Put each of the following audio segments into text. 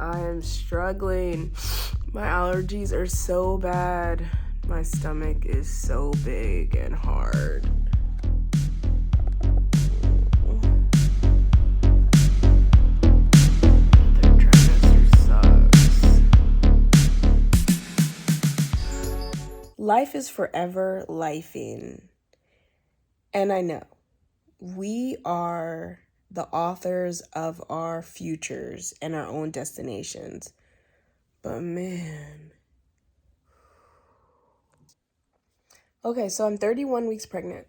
I am struggling. My allergies are so bad. My stomach is so big and hard. Their trimester sucks. Life is forever lifing. And I know we are the authors of our futures and our own destinations. But man. Okay, so I'm 31 weeks pregnant.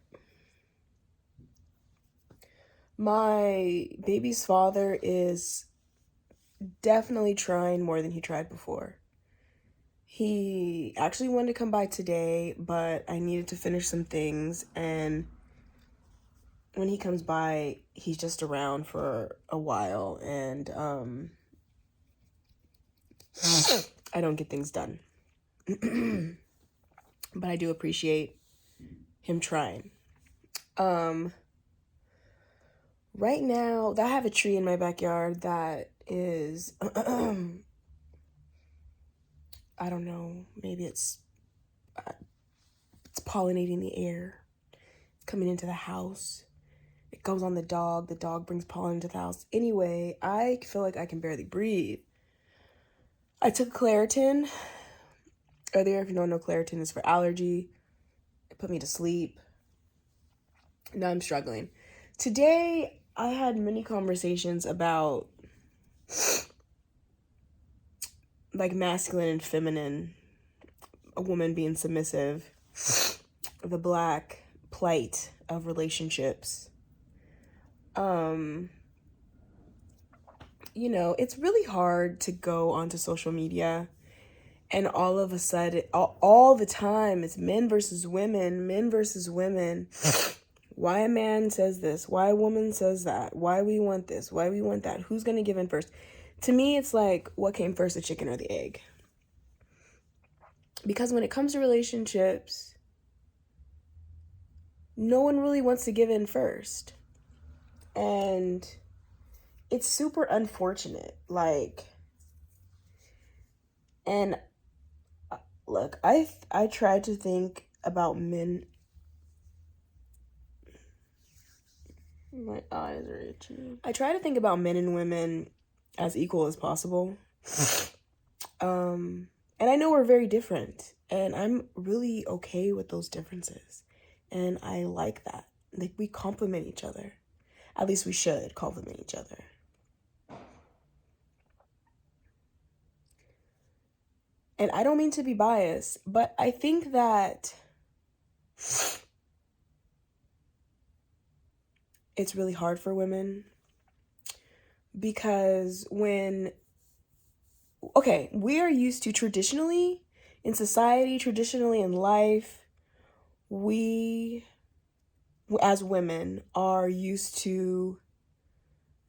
My baby's father is definitely trying more than he tried before. He actually wanted to come by today, but I needed to finish some things, and when he comes by, he's just around for a while, and I don't get things done. But I do appreciate him trying. Right now, I have a tree in my backyard that is, I don't know, maybe it's pollinating the air. It's coming into the house. It goes on the dog brings pollen into the house. Anyway, I feel like I can barely breathe. I took Claritin earlier. If you don't know, Claritin is for allergy. It put me to sleep. Now I'm struggling. Today, I had many conversations about like masculine and feminine, a woman being submissive, the Black plight of relationships. You know, it's really hard to go onto social media and all of a sudden, all the time, it's men versus women. Why a man says this, why a woman says that, why we want this, why we want that, who's gonna give in first? To me, it's like, what came first, the chicken or the egg? Because when it comes to relationships, no one really wants to give in first. And it's super unfortunate. And look, I tried to think about men. My eyes are itchy. I try to think about men and women as equal as possible. And I know we're very different, and I'm really okay with those differences. And I like that. Like, we complement each other. At least we should complement each other. And I don't mean to be biased, but I think that it's really hard for women because we are used to traditionally in society, traditionally in life, we as women are used to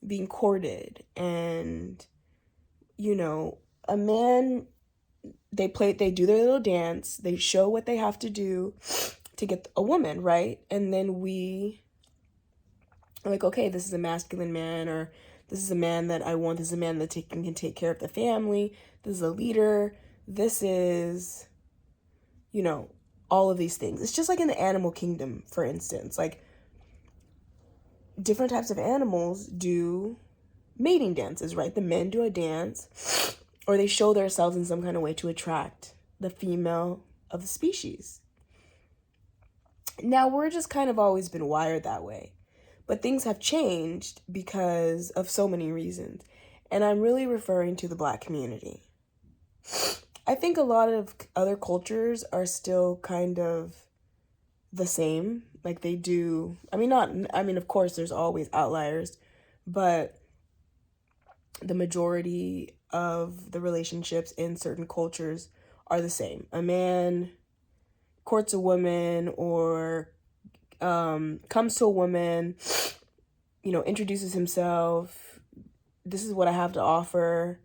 being courted, and you know, a man, they do their little dance, they show what they have to do to get a woman, right? And then we are like, okay, this is a masculine man, or this is a man that I want, this is a man that can take care of the family, this is a leader, this is, you know, all of these things. It's just like in the animal kingdom, for instance. Like, different types of animals do mating dances, right? The men do a dance, or they show themselves in some kind of way to attract the female of the species. Now, we're just kind of always been wired that way. But things have changed because of so many reasons. And I'm really referring to the Black community. I think a lot of other cultures are still kind of the same. Like, they do, of course there's always outliers, but the majority of the relationships in certain cultures are the same. A man courts a woman, or comes to a woman, you know, introduces himself, this is what I have to offer,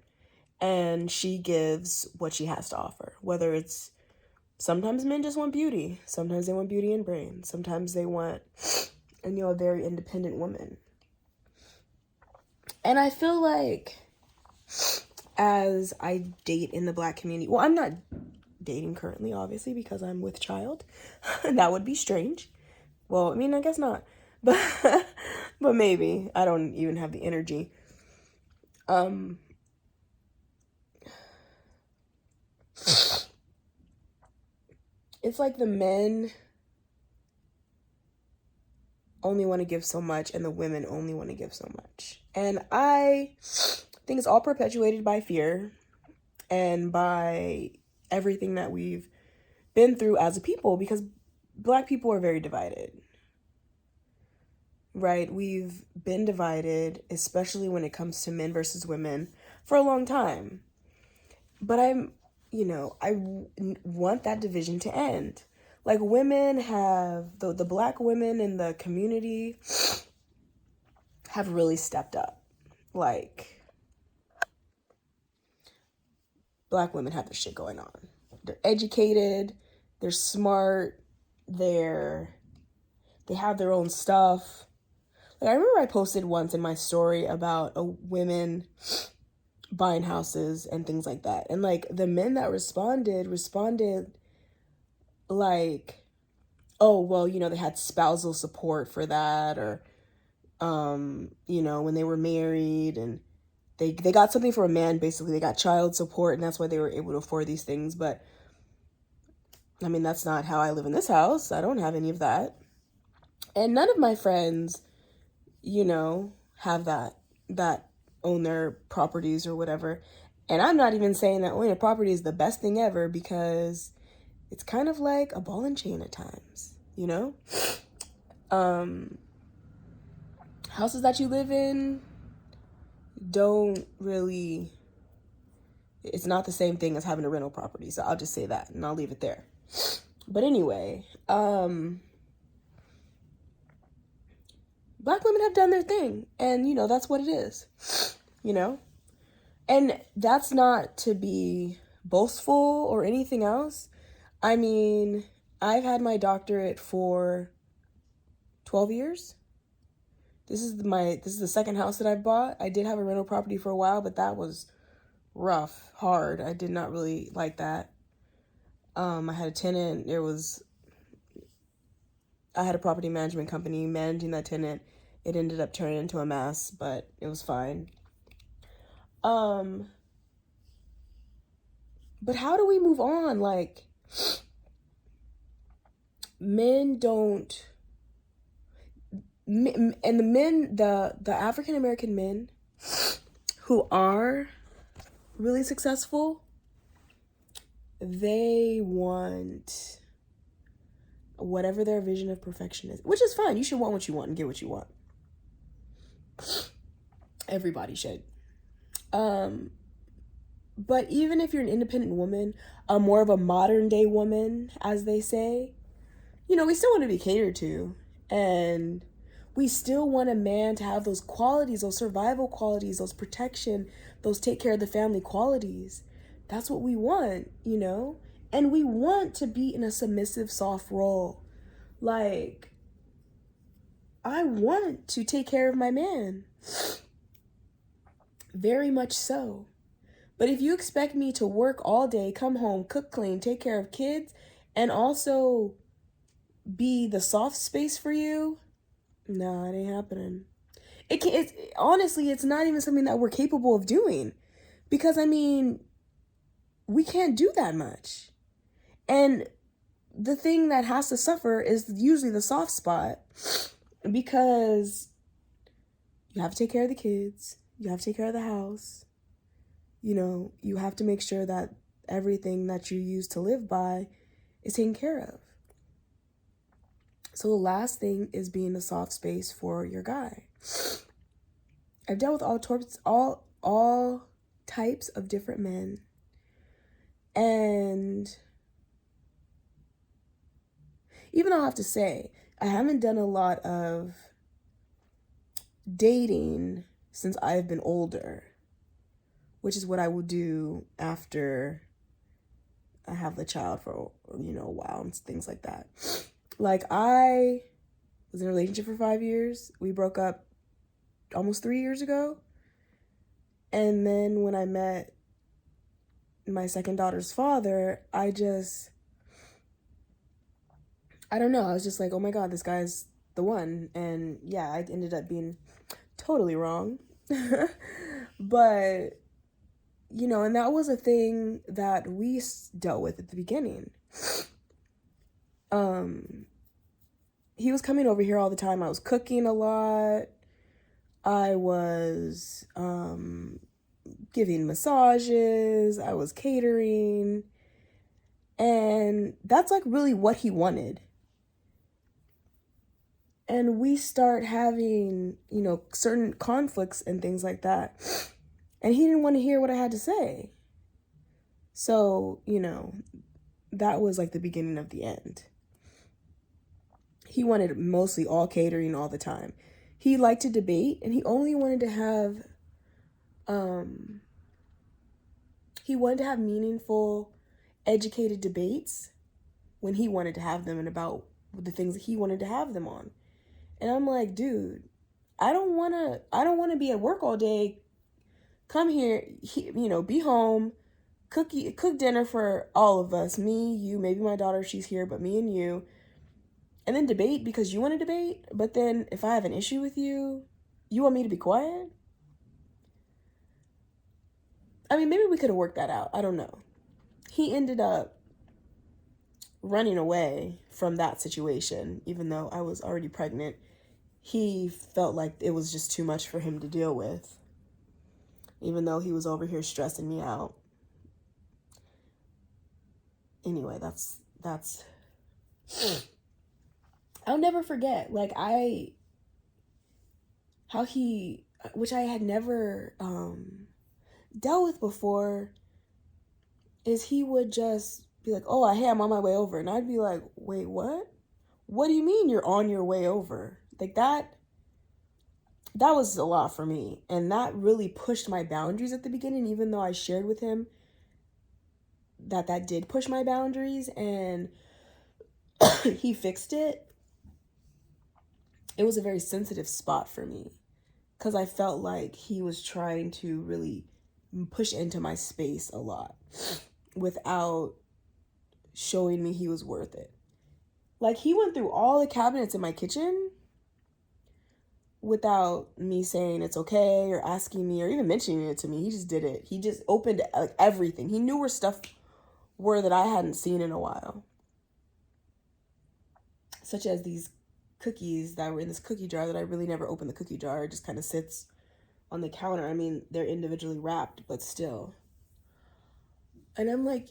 and she gives what she has to offer. Whether it's, sometimes men just want beauty, sometimes they want beauty and brains, sometimes they want, a very independent woman. And I feel like as I date in the Black community. Well, I'm not dating currently, obviously, because I'm with child. That would be strange. Well, I mean, I guess not. But but maybe. I don't even have the energy. It's like the men only want to give so much and the women only want to give so much. And I think it's all perpetuated by fear and by everything that we've been through as a people, because Black people are very divided, right? We've been divided, especially when it comes to men versus women, for a long time. But I want that division to end. Like, women have, the Black women in the community have really stepped up. Like, Black women have their shit going on. They're educated, they're smart, they have their own stuff. Like, I remember I posted once in my story about a women buying houses and things like that. And like, the men that responded like, oh, well, they had spousal support for that, or when they were married and they got something for a man. Basically, they got child support, and that's why they were able to afford these things. But I mean, that's not how I live in this house. I don't have any of that. And none of my friends, have that own their properties or whatever. And I'm not even saying that owning a property is the best thing ever, because it's kind of like a ball and chain at times, Houses that you live in don't really, it's not the same thing as having a rental property. So I'll just say that and I'll leave it there. But anyway, Black women have done their thing, and that's what it is, and that's not to be boastful or anything else. I mean, I've had my doctorate for 12 years. This is the second house that I've bought. I did have a rental property for a while, but that was rough, hard. I did not really like that. I had a tenant. I had a property management company managing that tenant. It ended up turning into a mess, but it was fine. But how do we move on? Like, men don't, and the men, the African American men who are really successful, they want whatever their vision of perfection is, which is fine. You should want what you want and get what you want. Everybody should. But even if you're an independent woman, more of a modern day woman, as they say, we still want to be catered to. And we still want a man to have those qualities, those survival qualities, those protection, those take care of the family qualities. That's what we want, And we want to be in a submissive, soft role. Like, I want to take care of my man. Very much so. But if you expect me to work all day, come home, cook, clean, take care of kids, and also be the soft space for you, no, it ain't happening. Honestly, it's not even something that we're capable of doing, because I mean, we can't do that much. And the thing that has to suffer is usually the soft spot, because you have to take care of the kids, you have to take care of the house, you have to make sure that everything that you use to live by is taken care of. So the last thing is being the soft space for your guy. I've dealt with all types of different men. And even though I have to say, I haven't done a lot of dating since I've been older, which is what I will do after I have the child for, a while and things like that. Like, I was in a relationship for 5 years. We broke up almost 3 years ago. And then when I met my second daughter's father, I don't know. I was just like, oh my God, this guy's the one. And yeah, I ended up being totally wrong. But, and that was a thing that we dealt with at the beginning. He was coming over here all the time. I was cooking a lot. I was giving massages. I was catering. And that's like really what he wanted. And we start having, certain conflicts and things like that. And he didn't want to hear what I had to say. So, that was like the beginning of the end. He wanted mostly all catering all the time. He liked to debate, and he only wanted to have, meaningful, educated debates when he wanted to have them and about the things that he wanted to have them on. And I'm like, dude, I don't want to be at work all day. Come here, be home, cook dinner for all of us, me, you, maybe my daughter, she's here, but me and you. And then debate because you want to debate. But then if I have an issue with you, you want me to be quiet? I mean, maybe we could have worked that out. I don't know. He ended up running away from that situation, even though I was already pregnant. He felt like it was just too much for him to deal with, even though he was over here stressing me out. Anyway, that's I'll never forget, how he, which I had never dealt with before, is he would just be like, oh, hey, I'm on my way over. And I'd be like, wait, what? What do you mean you're on your way over? Like that was a lot for me. And that really pushed my boundaries at the beginning, even though I shared with him that did push my boundaries and he fixed it. It was a very sensitive spot for me because I felt like he was trying to really push into my space a lot without showing me he was worth it. Like, he went through all the cabinets in my kitchen without me saying it's okay or asking me or even mentioning it to me. He just did it. He just opened like everything. He knew where stuff were that I hadn't seen in a while, such as these cookies that were in this cookie jar that I really never opened the cookie jar. It just kind of sits on the counter. I mean, they're individually wrapped, but still. And I'm like,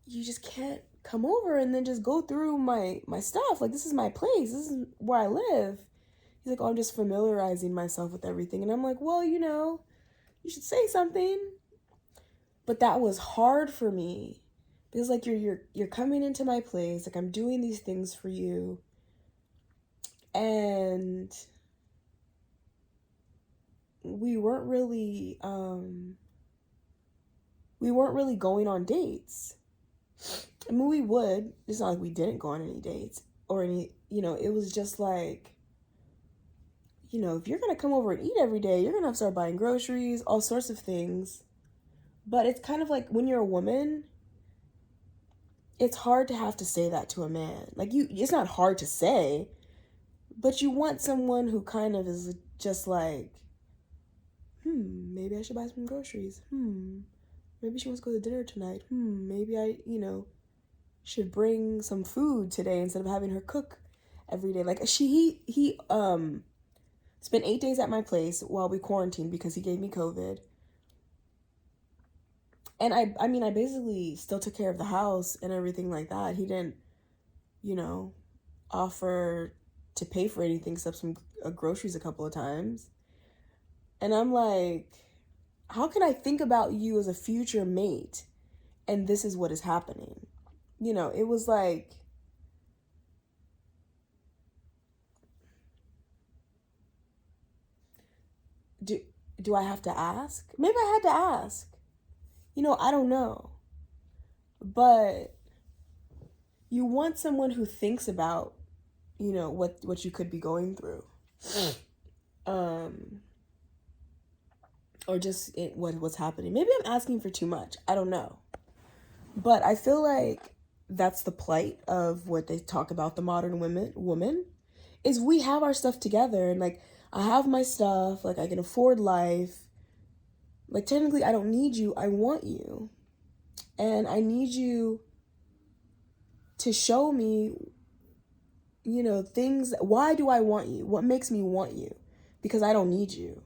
you just can't come over and then just go through my stuff. Like, this is my place. This is where I live. He's like, oh, I'm just familiarizing myself with everything. And I'm like, well, you should say something. But that was hard for me because, like, you're coming into my place. Like, I'm doing these things for you. And we weren't really going on dates. I mean, we would. It's not like we didn't go on any dates or any, it was just like, if you're going to come over and eat every day, you're going to have to start buying groceries, all sorts of things. But it's kind of like when you're a woman, it's hard to have to say that to a man. Like, it's not hard to say, but you want someone who kind of is just like, maybe I should buy some groceries. Maybe she wants to go to dinner tonight. Maybe I, should bring some food today instead of having her cook every day. Like, he spent 8 days at my place while we quarantined because he gave me COVID. And I mean, I basically still took care of the house and everything like that. He didn't, offer to pay for anything except some groceries a couple of times. And I'm like, how can I think about you as a future mate and this is what is happening? It was like, do I have to ask? Maybe I had to ask. I don't know. But you want someone who thinks about, what you could be going through. Or just what's happening. Maybe I'm asking for too much. I don't know. But I feel like that's the plight of what they talk about the modern woman is we have our stuff together, and like I have my stuff, like I can afford life. Like technically I don't need you, I want you. And I need you to show me, things. Why do I want you? What makes me want you? Because I don't need you.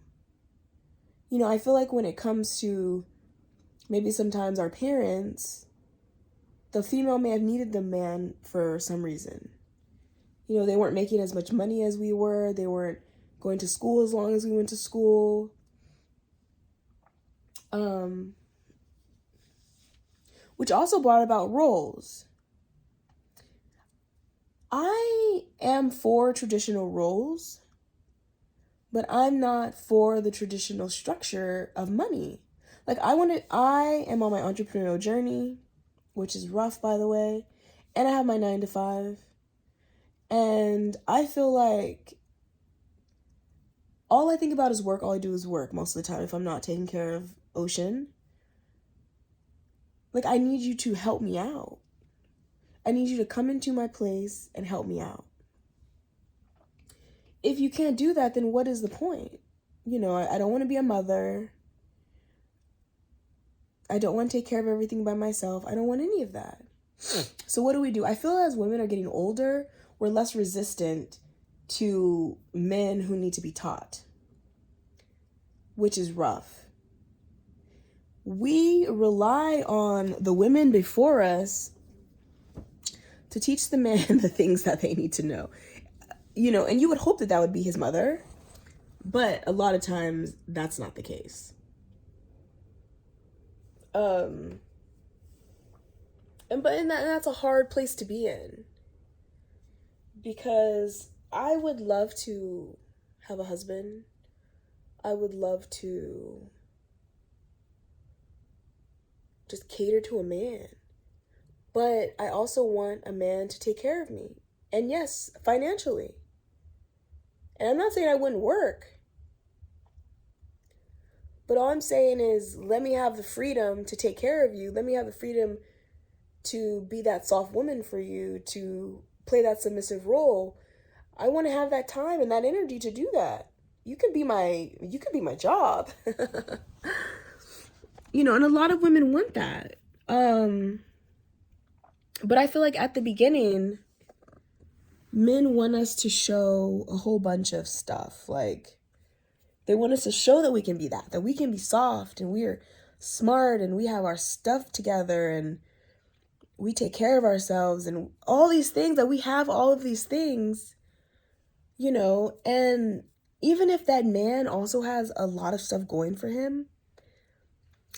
I feel like when it comes to maybe sometimes our parents, the female may have needed the man for some reason. They weren't making as much money as we were. They weren't going to school as long as we went to school. Which also brought about roles. I am for traditional roles, but I'm not for the traditional structure of money. Like I am on my entrepreneurial journey, which is rough, by the way, and I have my 9-to-5. And I feel like all I think about is work. All I do is work most of the time if I'm not taking care of Ocean. Like, I need you to help me out. I need you to come into my place and help me out. If you can't do that, then what is the point? I don't want to be a mother. I don't want to take care of everything by myself. I don't want any of that. So what do? I feel as women are getting older, we're less resistant to men who need to be taught, which is rough. We rely on the women before us to teach the men the things that they need to know. And you would hope that would be his mother, but a lot of times that's not the case. And that's a hard place to be in, because I would love to have a husband. I would love to just cater to a man. But I also want a man to take care of me. And yes, financially. And I'm not saying I wouldn't work. But all I'm saying is, let me have the freedom to take care of you. Let me have the freedom to be that soft woman for you, to play that submissive role. I want to have that time and that energy to do that. You could be my job. And a lot of women want that. But I feel like at the beginning, men want us to show a whole bunch of stuff. Like, they want us to show that we can be that we can be soft and we're smart and we have our stuff together and we take care of ourselves and all these things, that we have all of these things, and even if that man also has a lot of stuff going for him,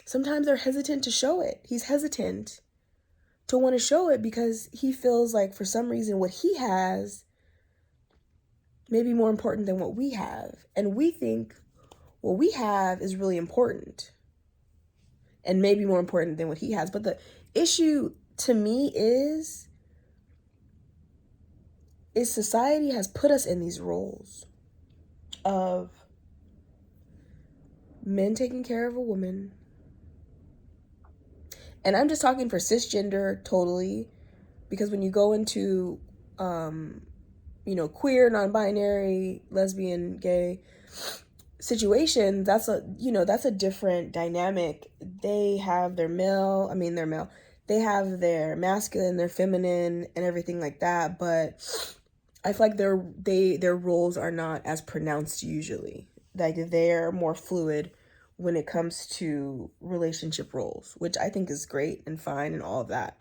sometimes they're hesitant to show it. He's hesitant to want to show it because he feels like for some reason what he has may be more important than what we have. And we think what we have is really important and maybe more important than what he has. But the issue to me is society has put us in these roles of men taking care of a woman. And I'm just talking for cisgender totally, because when you go into, queer, non-binary, lesbian, gay situations, that's a different dynamic. They have their male. They have their masculine, their feminine, and everything like that. But I feel like their roles are not as pronounced usually. Like, they're more fluid when it comes to relationship roles, which I think is great and fine and all of that.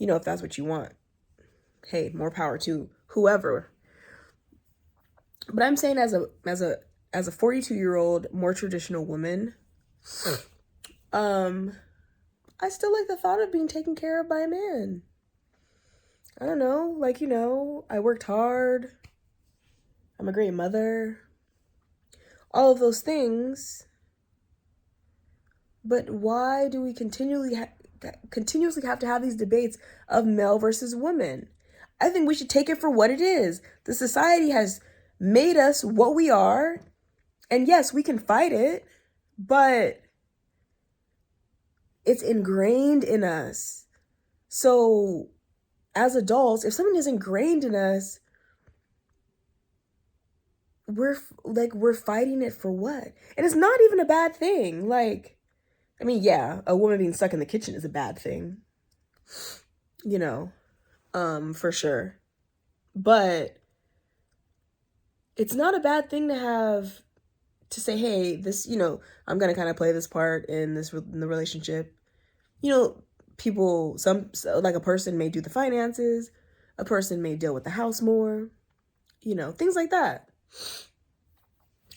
If that's what you want, hey, more power to whoever. But I'm saying as a 42-year-old, more traditional woman, I still like the thought of being taken care of by a man. I don't know, I worked hard. I'm a great mother. All of those things. But why do we continuously have to have these debates of male versus women? I think we should take it for what it is. The society has made us what we are. And yes, we can fight it, but it's ingrained in us So as adults, if something is ingrained in us, we're fighting it for what? And it's not even a bad thing. Like, I mean, yeah, a woman being stuck in the kitchen is a bad thing, you know, for sure. But it's not a bad thing to say, hey, this, I'm gonna kind of play this part in the relationship. You know, like a person may do the finances, a person may deal with the house more, things like that.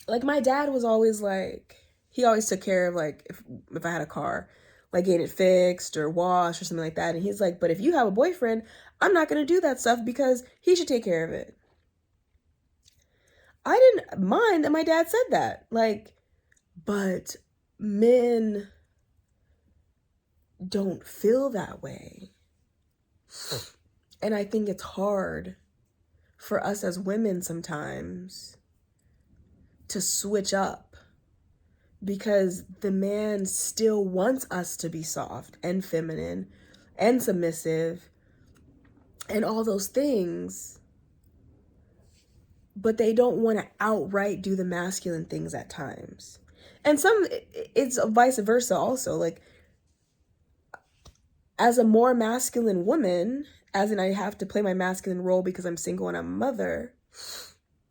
Like my dad was always like, he always took care of like if I had a car, like getting it fixed or washed or something like that. And he's like, but if you have a boyfriend, I'm not gonna do that stuff because he should take care of it. I didn't mind that my dad said that. Like, but men don't feel that way. And I think it's hard for us as women sometimes to switch up because the man still wants us to be soft and feminine and submissive and all those things, but they don't want to outright do the masculine things at times. And it's vice versa also. Like, as a more masculine woman, as in I have to play my masculine role because I'm single and I'm a mother.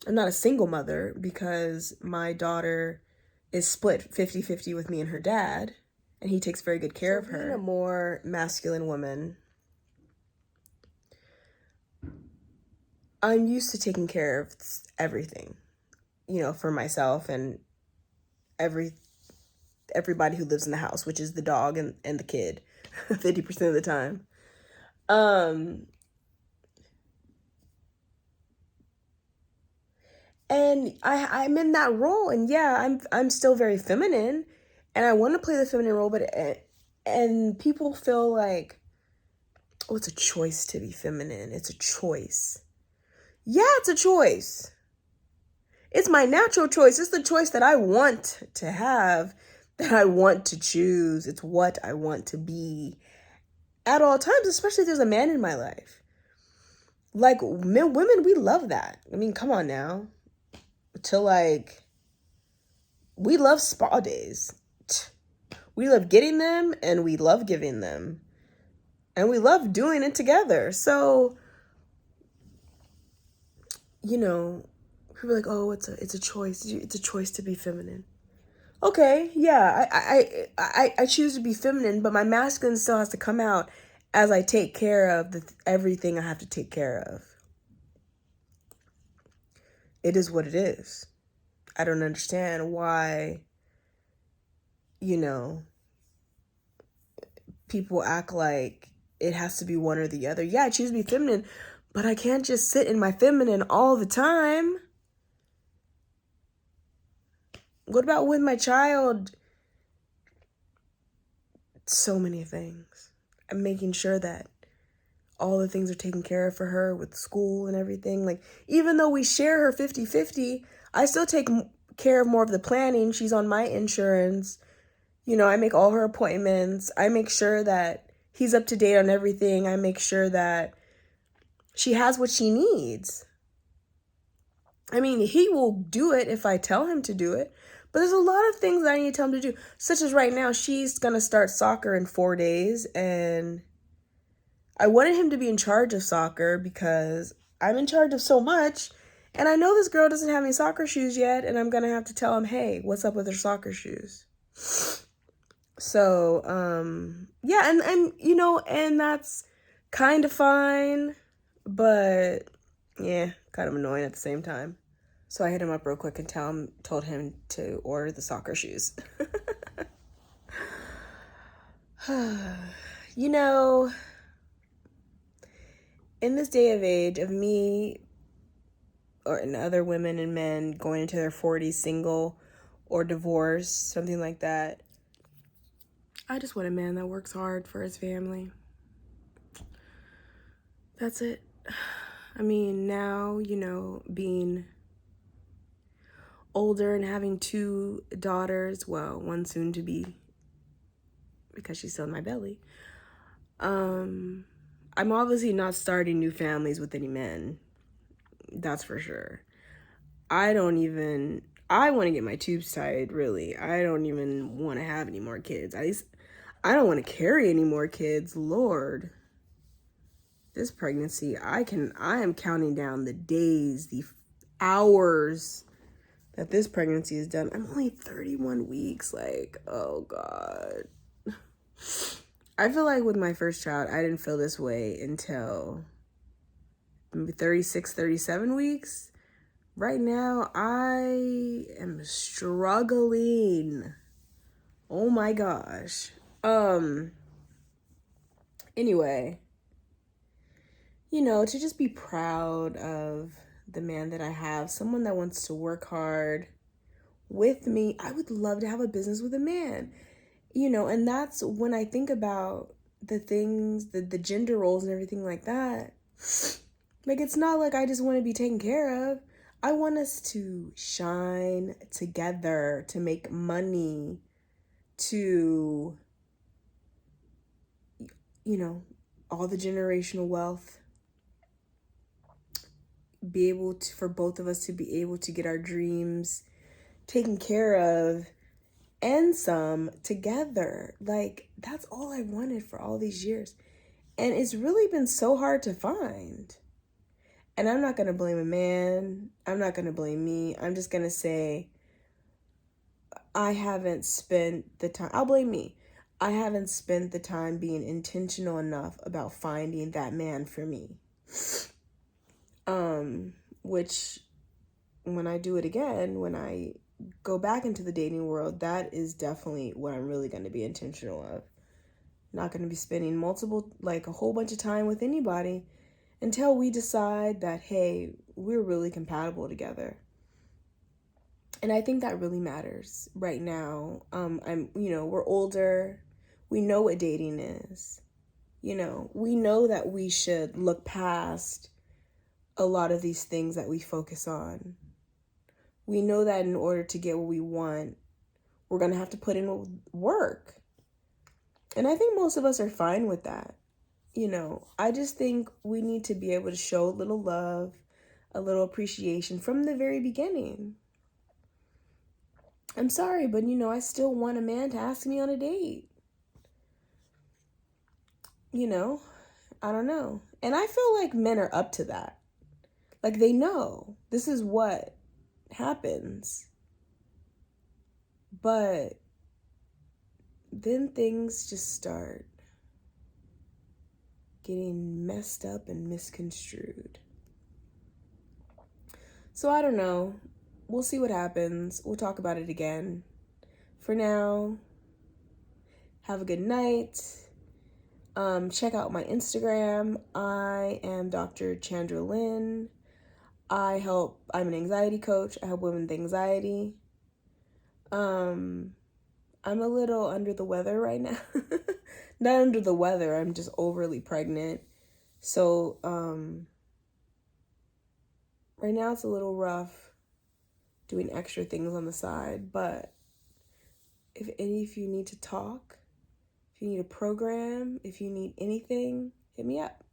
I'm not a single mother because my daughter is split 50-50 with me and her dad, and he takes very good care of her. Being a more masculine woman, I'm used to taking care of everything, for myself and everybody who lives in the house, which is the dog and the kid 50% of the time. And I'm in that role, and yeah, I'm still very feminine, and I want to play the feminine role, but and people feel like, oh, it's a choice to be feminine. It's a choice. Yeah, it's a choice. It's my natural choice. It's the choice that I want to have, that I want to choose. It's what I want to be at all times, especially if there's a man in my life. Like, women, we love that. I mean, come on now. We love spa days. We love getting them and we love giving them. And we love doing it together. So, people are like, oh, it's a choice. It's a choice to be feminine. Okay, yeah, I choose to be feminine, but my masculine still has to come out as I take care of everything I have to take care of. It is what it is. I don't understand why, people act like it has to be one or the other. Yeah, I choose to be feminine, but I can't just sit in my feminine all the time. What about with my child? So many things. I'm making sure that all the things are taken care of for her with school and everything. Like, even though we share her 50-50, I still take care of more of the planning. She's on my insurance. I make all her appointments. I make sure that he's up to date on everything. I make sure that she has what she needs. I mean, he will do it if I tell him to do it. But there's a lot of things I need to tell him to do. Such as right now, she's going to start soccer in 4 days. And I wanted him to be in charge of soccer because I'm in charge of so much. And I know this girl doesn't have any soccer shoes yet. And I'm going to have to tell him, hey, what's up with her soccer shoes? So, yeah. And that's kind of fine. But, yeah, kind of annoying at the same time. So I hit him up real quick and told him to order the soccer shoes. In this day of age of me and other women and men going into their 40s single or divorced, something like that, I just want a man that works hard for his family. That's it. I mean, now, being older and having 2 daughters, well, one soon to be because she's still in my belly. I'm obviously not starting new families with any men. That's for sure. I want to get my tubes tied, really. I don't even want to have any more kids. At least I don't want to carry any more kids. Lord, this pregnancy, I am counting down the days, the hours that this pregnancy is done. I'm only 31 weeks. Like, oh God. I feel like with my first child, I didn't feel this way until maybe 36, 37 weeks. Right now, I am struggling. Oh my gosh. Anyway, to just be proud of the man that I have, someone that wants to work hard with me. I would love to have a business with a man, and that's when I think about the things, the gender roles and everything like that. Like, it's not like I just want to be taken care of. I want us to shine together, to make money, to, all the generational wealth, be able to, for both of us to be able to get our dreams taken care of and some together. Like, that's all I wanted for all these years. And it's really been so hard to find. And I'm not going to blame a man. I'm not going to blame me. I'm just going to say I haven't spent the time. I'll blame me. I haven't spent the time being intentional enough about finding that man for me. Which when I do it again, when I go back into the dating world, that is definitely what I'm really going to be intentional of. Not going to be spending a whole bunch of time with anybody until we decide that, hey, we're really compatible together. And I think that really matters right now. We're older. We know what dating is. We know that we should look past a lot of these things that we focus on. We know that in order to get what we want, we're going to have to put in work. And I think most of us are fine with that. I just think we need to be able to show a little love, a little appreciation from the very beginning. I'm sorry, but I still want a man to ask me on a date. I don't know. And I feel like men are up to that. Like, they know this is what happens. But then things just start getting messed up and misconstrued. So I don't know. We'll see what happens. We'll talk about it again. For now, have a good night. Check out my Instagram. I am Dr. Chandra Lynn. I'm an anxiety coach. I help women with anxiety. I'm a little under the weather right now. Not under the weather, I'm just overly pregnant. So, right now it's a little rough doing extra things on the side, but if you need to talk, if you need a program, if you need anything, hit me up.